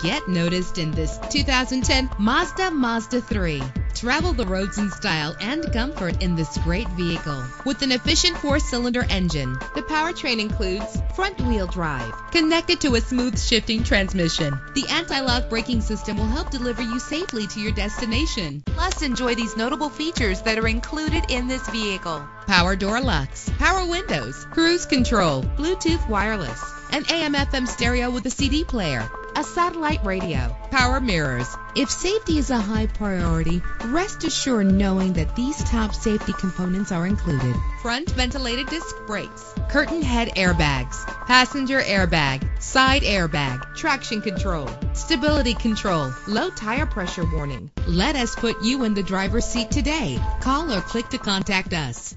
Get noticed in this 2010 Mazda 3. Travel the roads in style and comfort in this great vehicle. With an efficient 4-cylinder engine, the powertrain includes front-wheel drive, connected to a smooth shifting transmission. The anti-lock braking system will help deliver you safely to your destination. Plus, enjoy these notable features that are included in this vehicle: power door locks, power windows, cruise control, Bluetooth wireless, an AM/FM stereo with a CD player, a satellite radio, power mirrors. If safety is a high priority, rest assured knowing that these top safety components are included: front ventilated disc brakes, curtain head airbags, passenger airbag, side airbag, traction control, stability control, low tire pressure warning. Let us put you in the driver's seat today. Call or click to contact us.